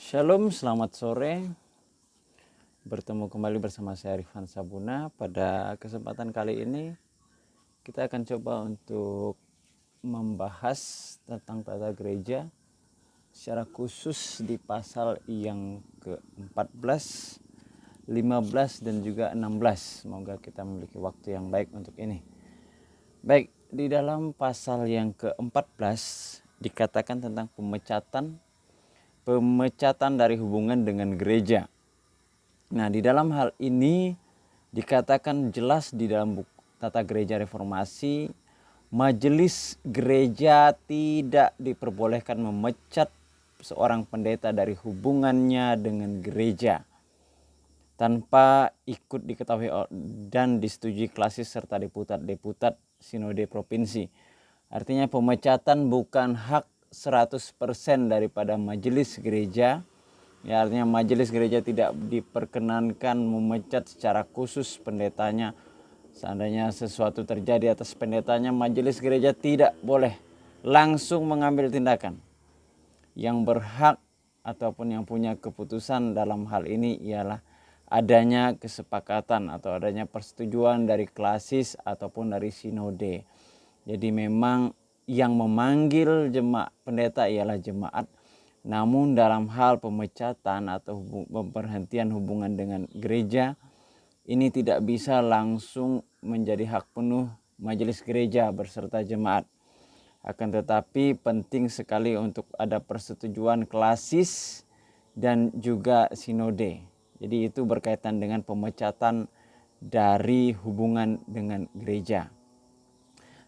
Shalom, selamat sore. Bertemu kembali bersama saya Rifan Sabuna. Pada kesempatan kali ini kita akan coba untuk membahas tentang tata gereja secara khusus di pasal yang ke-14, 15 dan juga 16. Semoga kita memiliki waktu yang baik untuk ini. Baik, di dalam pasal yang ke-14 dikatakan tentang pemecatan dari hubungan dengan gereja. Nah, di dalam hal ini dikatakan jelas di dalam buku Tata Gereja Reformasi, majelis gereja tidak diperbolehkan memecat seorang pendeta dari hubungannya dengan gereja tanpa ikut diketahui dan disetujui klasis serta deputat sinode provinsi. Artinya pemecatan bukan hak 100% daripada majelis gereja. Ya, artinya majelis gereja tidak diperkenankan memecat secara khusus pendetanya. Seandainya sesuatu terjadi atas pendetanya, majelis gereja tidak boleh langsung mengambil tindakan. Yang berhak ataupun yang punya keputusan dalam hal ini ialah adanya kesepakatan atau adanya persetujuan dari klasis ataupun dari sinode. Jadi memang yang memanggil jemaat pendeta ialah jemaat. Namun dalam hal pemecatan atau pemberhentian hubungan dengan gereja, ini tidak bisa langsung menjadi hak penuh majelis gereja berserta jemaat. Akan tetapi penting sekali untuk ada persetujuan klasis dan juga sinode. Jadi itu berkaitan dengan pemecatan dari hubungan dengan gereja.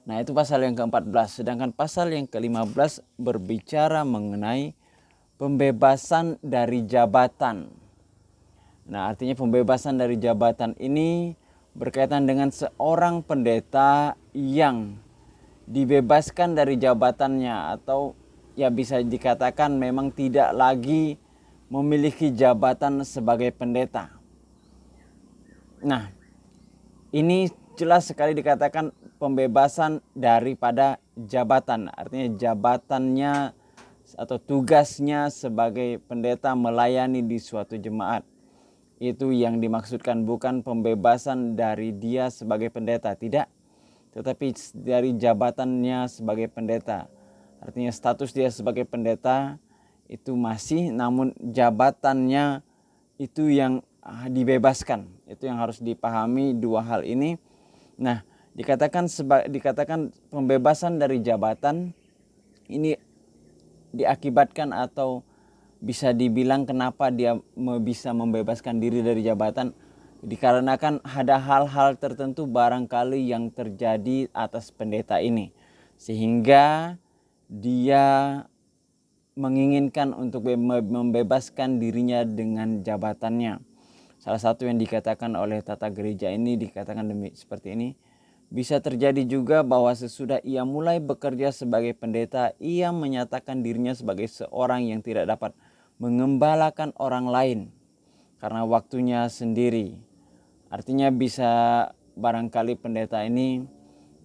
Nah, itu pasal yang ke-14. Sedangkan pasal yang ke-15 berbicara mengenai pembebasan dari jabatan. Nah, artinya pembebasan dari jabatan ini berkaitan dengan seorang pendeta yang dibebaskan dari jabatannya atau ya bisa dikatakan memang tidak lagi memiliki jabatan sebagai pendeta. Nah, ini jelas sekali dikatakan pembebasan daripada jabatan. Artinya jabatannya atau tugasnya sebagai pendeta melayani di suatu jemaat. Itu yang dimaksudkan, bukan pembebasan dari dia sebagai pendeta, tidak. Tetapi dari jabatannya sebagai pendeta. Artinya status dia sebagai pendeta itu masih, namun jabatannya itu yang dibebaskan. Itu yang harus dipahami dua hal ini. Nah, dikatakan pembebasan dari jabatan ini diakibatkan atau bisa dibilang kenapa dia bisa membebaskan diri dari jabatan, dikarenakan ada hal-hal tertentu barangkali yang terjadi atas pendeta ini sehingga dia menginginkan untuk membebaskan dirinya dengan jabatannya. Salah satu yang dikatakan oleh tata gereja ini dikatakan seperti ini. Bisa terjadi juga bahwa sesudah ia mulai bekerja sebagai pendeta, ia menyatakan dirinya sebagai seorang yang tidak dapat mengembalakan orang lain karena waktunya sendiri. Artinya bisa barangkali pendeta ini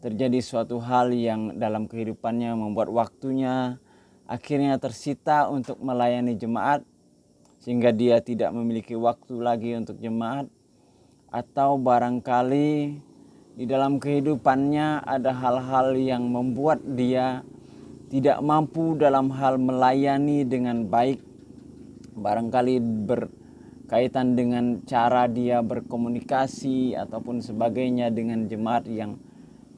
terjadi suatu hal yang dalam kehidupannya membuat waktunya akhirnya tersita untuk melayani jemaat, sehingga dia tidak memiliki waktu lagi untuk jemaat. Atau barangkali di dalam kehidupannya ada hal-hal yang membuat dia tidak mampu dalam hal melayani dengan baik. Barangkali berkaitan dengan cara dia berkomunikasi ataupun sebagainya dengan jemaat yang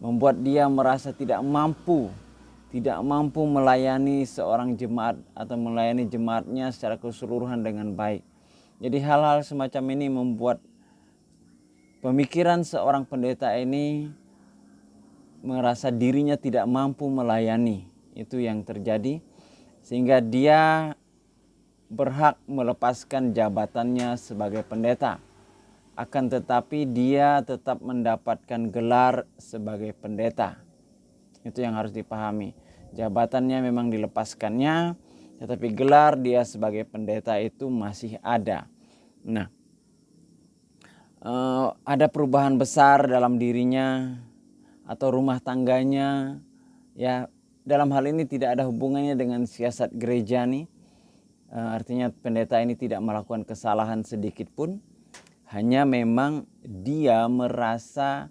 membuat dia merasa tidak mampu melayani seorang jemaat atau melayani jemaatnya secara keseluruhan dengan baik. Jadi hal-hal semacam ini membuat pemikiran seorang pendeta ini merasa dirinya tidak mampu melayani. Itu yang terjadi sehingga dia berhak melepaskan jabatannya sebagai pendeta. Akan tetapi dia tetap mendapatkan gelar sebagai pendeta. Itu yang harus dipahami. Jabatannya memang dilepaskannya, tetapi gelar dia sebagai pendeta itu masih ada. Nah, ada perubahan besar dalam dirinya atau rumah tangganya, ya dalam hal ini tidak ada hubungannya dengan siasat gereja nih. Artinya pendeta ini tidak melakukan kesalahan sedikit pun, hanya memang dia merasa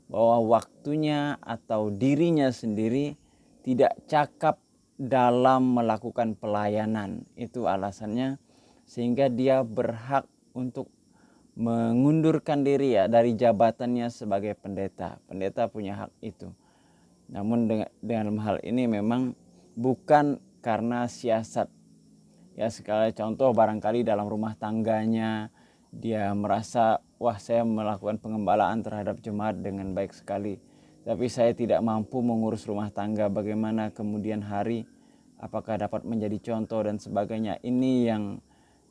bahwa waktunya atau dirinya sendiri tidak cakap dalam melakukan pelayanan. Itu alasannya, sehingga dia berhak untuk mengundurkan diri ya dari jabatannya sebagai pendeta. Pendeta punya hak itu. Namun dengan hal ini memang bukan karena siasat. Ya, sekali contoh barangkali dalam rumah tangganya dia merasa, wah saya melakukan pengembalaan terhadap jemaat dengan baik sekali, tapi saya tidak mampu mengurus rumah tangga. Bagaimana kemudian hari, apakah dapat menjadi contoh dan sebagainya. Ini yang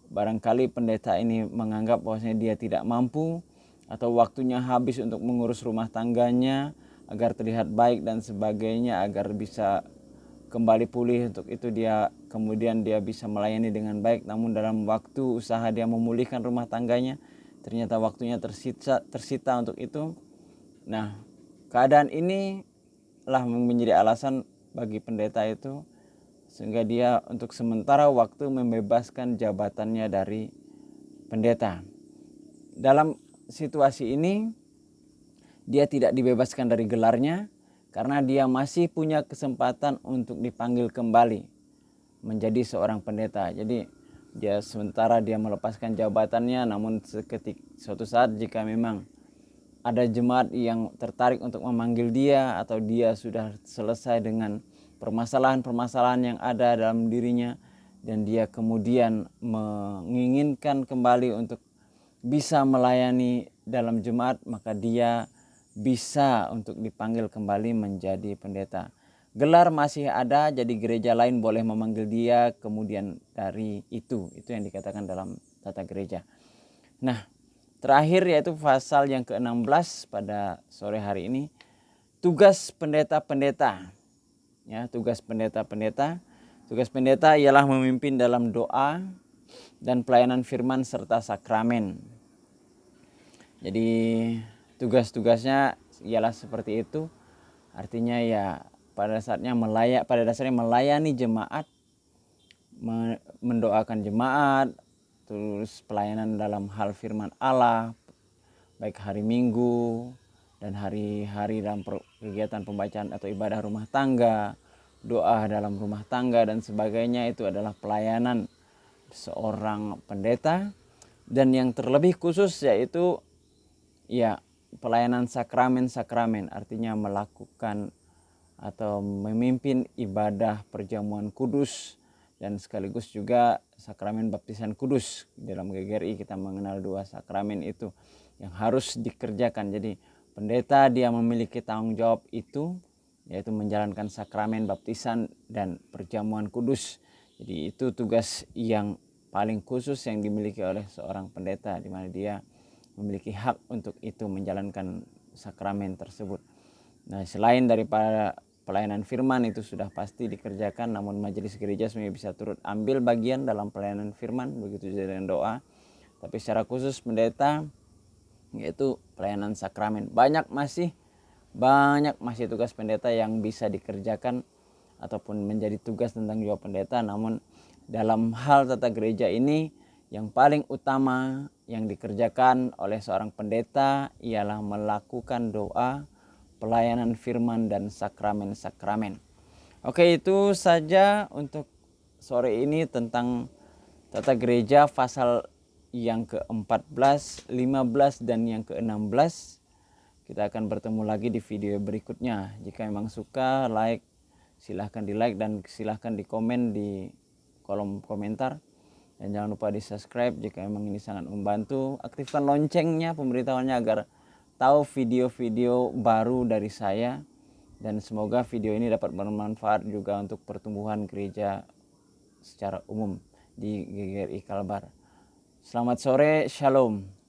barangkali pendeta ini menganggap bahwasanya dia tidak mampu atau waktunya habis untuk mengurus rumah tangganya agar terlihat baik dan sebagainya, agar bisa kembali pulih. Untuk itu dia kemudian dia bisa melayani dengan baik, namun dalam waktu usaha dia memulihkan rumah tangganya ternyata waktunya tersita untuk itu. Nah, keadaan ini lah menjadi alasan bagi pendeta itu sehingga dia untuk sementara waktu membebaskan jabatannya dari pendeta. Dalam situasi ini dia tidak dibebaskan dari gelarnya karena dia masih punya kesempatan untuk dipanggil kembali menjadi seorang pendeta. Jadi dia sementara dia melepaskan jabatannya, namun suatu saat jika memang ada jemaat yang tertarik untuk memanggil dia atau dia sudah selesai dengan permasalahan-permasalahan yang ada dalam dirinya dan dia kemudian menginginkan kembali untuk bisa melayani dalam jemaat, maka dia bisa untuk dipanggil kembali menjadi pendeta. Gelar masih ada, jadi gereja lain boleh memanggil dia kemudian dari itu yang dikatakan dalam tata gereja. Nah, terakhir yaitu pasal yang ke-16 pada sore hari ini, tugas pendeta-pendeta. Ya, tugas pendeta-pendeta. Tugas pendeta ialah memimpin dalam doa dan pelayanan firman serta sakramen. Jadi tugas-tugasnya ialah seperti itu. Artinya ya pada dasarnya melayani jemaat, mendoakan jemaat, terus pelayanan dalam hal firman Allah, baik hari Minggu dan hari-hari dalam kegiatan pembacaan atau ibadah rumah tangga, doa dalam rumah tangga dan sebagainya. Itu adalah pelayanan seorang pendeta. Dan yang terlebih khusus yaitu ya pelayanan sakramen-sakramen, artinya melakukan atau memimpin ibadah perjamuan kudus dan sekaligus juga sakramen baptisan kudus. Dalam GGRI kita mengenal dua sakramen itu yang harus dikerjakan. Jadi pendeta dia memiliki tanggung jawab itu, yaitu menjalankan sakramen baptisan dan perjamuan kudus. Jadi itu tugas yang paling khusus yang dimiliki oleh seorang pendeta, di mana dia memiliki hak untuk itu menjalankan sakramen tersebut. Nah, selain daripada pelayanan firman itu sudah pasti dikerjakan, namun majelis gereja sebenarnya bisa turut ambil bagian dalam pelayanan firman, begitu juga dengan doa. Tapi secara khusus pendeta yaitu pelayanan sakramen. Banyak masih tugas pendeta yang bisa dikerjakan ataupun menjadi tugas tentang jawab pendeta. Namun dalam hal tata gereja ini yang paling utama yang dikerjakan oleh seorang pendeta ialah melakukan doa, pelayanan firman dan sakramen-sakramen. Oke, itu saja untuk sore ini tentang tata gereja pasal yang ke-14, 15 dan yang ke-16. Kita akan bertemu lagi di video berikutnya. Jika memang suka, silahkan di like dan silahkan di komen di kolom komentar. Dan jangan lupa di subscribe jika memang ini sangat membantu. Aktifkan loncengnya, pemberitahuannya agar tahu video-video baru dari saya. Dan semoga video ini dapat bermanfaat juga untuk pertumbuhan gereja secara umum di GGRI Kalbar. Selamat sore, shalom.